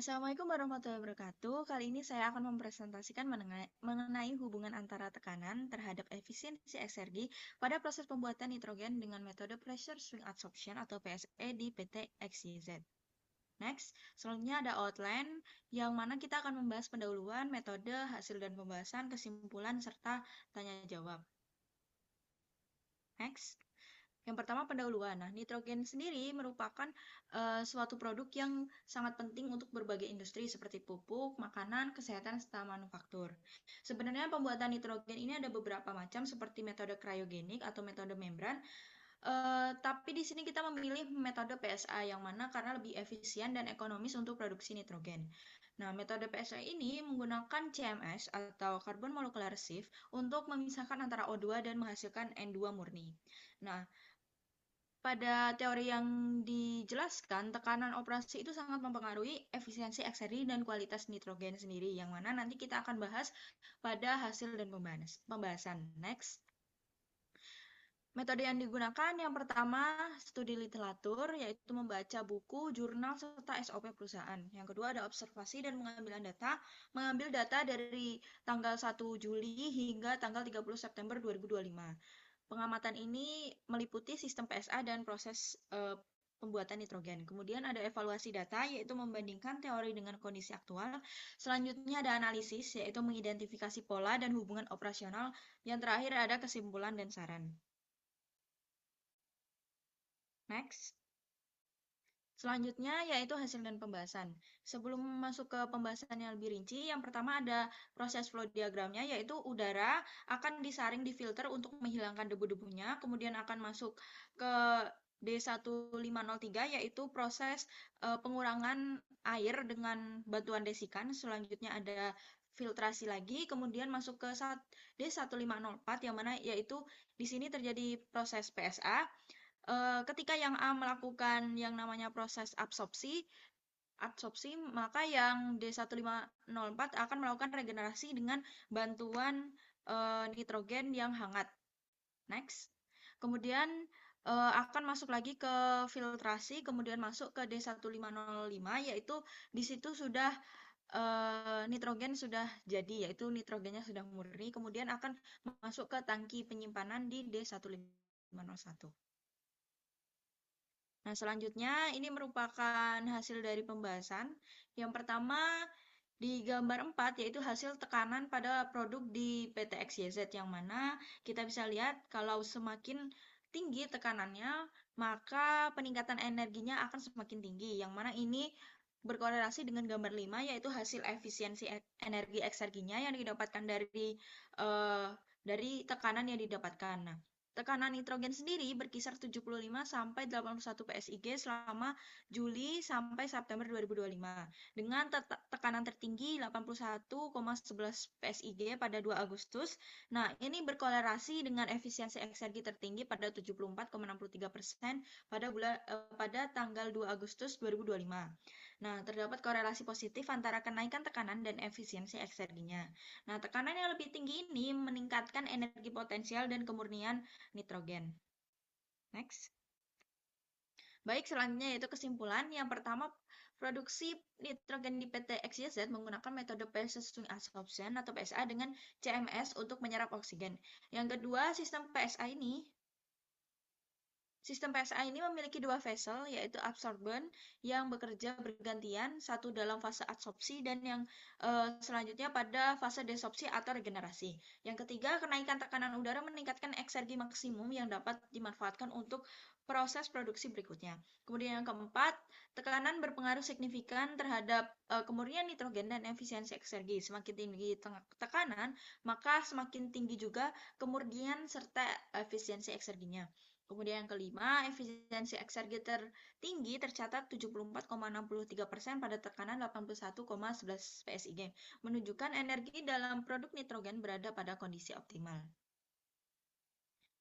Assalamualaikum warahmatullahi wabarakatuh. Kali ini saya akan mempresentasikan mengenai hubungan antara tekanan terhadap efisiensi eksergi pada proses pembuatan nitrogen dengan metode pressure swing adsorption atau PSE di PT XYZ. Next, selanjutnya ada outline yang mana kita akan membahas pendahuluan, metode, hasil dan pembahasan, kesimpulan, serta tanya jawab. Next. Yang pertama pendahuluan. Nah, nitrogen sendiri merupakan suatu produk yang sangat penting untuk berbagai industri seperti pupuk, makanan, kesehatan, serta manufaktur. Sebenarnya pembuatan nitrogen ini ada beberapa macam seperti metode cryogenik atau metode membran. Tapi di sini kita memilih metode PSA yang mana karena lebih efisien dan ekonomis untuk produksi nitrogen. Nah, metode PSA ini menggunakan CMS atau carbon molecular sieve untuk memisahkan antara O2 dan menghasilkan N2 murni. Nah, pada teori yang dijelaskan, tekanan operasi itu sangat mempengaruhi efisiensi eksergi dan kualitas nitrogen sendiri, yang mana nanti kita akan bahas pada hasil dan pembahasan. Next. Metode yang digunakan yang pertama, studi literatur, yaitu membaca buku, jurnal, serta SOP perusahaan. Yang kedua ada observasi dan pengambilan data, mengambil data dari tanggal 1 Juli hingga tanggal 30 September 2025. Pengamatan ini meliputi sistem PSA dan proses pembuatan nitrogen. Kemudian ada evaluasi data, yaitu membandingkan teori dengan kondisi aktual. Selanjutnya ada analisis, yaitu mengidentifikasi pola dan hubungan operasional. Yang terakhir ada kesimpulan dan saran. Next. Selanjutnya yaitu hasil dan pembahasan. Sebelum masuk ke pembahasan yang lebih rinci, yang pertama ada proses flow diagramnya, yaitu udara akan disaring di filter untuk menghilangkan debu-debunya, kemudian akan masuk ke D1503, yaitu proses pengurangan air dengan bantuan desikan. Selanjutnya ada filtrasi lagi, kemudian masuk ke D1504, yang mana yaitu di sini terjadi proses PSA. Ketika yang A melakukan yang namanya proses absorpsi, maka yang D1504 akan melakukan regenerasi dengan bantuan nitrogen yang hangat. Next. Kemudian akan masuk lagi ke filtrasi, kemudian masuk ke D1505, yaitu di situ sudah nitrogen sudah jadi, yaitu nitrogennya sudah murni, kemudian akan masuk ke tangki penyimpanan di D1501. Nah, selanjutnya ini merupakan hasil dari pembahasan. Yang pertama, di gambar 4 yaitu hasil tekanan pada produk di PT XYZ, yang mana kita bisa lihat kalau semakin tinggi tekanannya, maka peningkatan energinya akan semakin tinggi, yang mana ini berkorelasi dengan gambar 5 yaitu hasil efisiensi energi ekserginya yang didapatkan dari tekanan yang didapatkan. Nah, tekanan nitrogen sendiri berkisar 75 sampai 81 PSIG selama Juli sampai September 2025 dengan tekanan tertinggi 81,11 PSIG pada 2 Agustus. Nah, ini berkolerasi dengan efisiensi eksergi tertinggi pada 74,63% pada tanggal 2 Agustus 2025. Nah, terdapat korelasi positif antara kenaikan tekanan dan efisiensi ekserginya. Nah, tekanan yang lebih tinggi ini meningkatkan energi potensial dan kemurnian nitrogen. Next. Baik, selanjutnya yaitu kesimpulan. Yang pertama, produksi nitrogen di PT XYZ menggunakan metode pressure swing adsorption atau PSA dengan CMS untuk menyerap oksigen. Yang kedua, Sistem PSA ini memiliki dua vessel, yaitu absorbent yang bekerja bergantian, satu dalam fase adsorpsi dan yang selanjutnya pada fase desorpsi atau regenerasi. Yang ketiga, kenaikan tekanan udara meningkatkan eksergi maksimum yang dapat dimanfaatkan untuk proses produksi berikutnya. Kemudian yang keempat, tekanan berpengaruh signifikan terhadap kemurnian nitrogen dan efisiensi eksergi. Semakin tinggi tekanan, maka semakin tinggi juga kemurnian serta efisiensi ekserginya. Kemudian yang kelima, efisiensi eksergi tertinggi tercatat 74,63% pada tekanan 81,11 PSIG, menunjukkan energi dalam produk nitrogen berada pada kondisi optimal.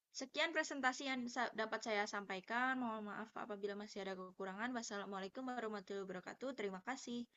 Sekian presentasi yang dapat saya sampaikan. Mohon maaf apabila masih ada kekurangan. Wassalamualaikum warahmatullahi wabarakatuh. Terima kasih.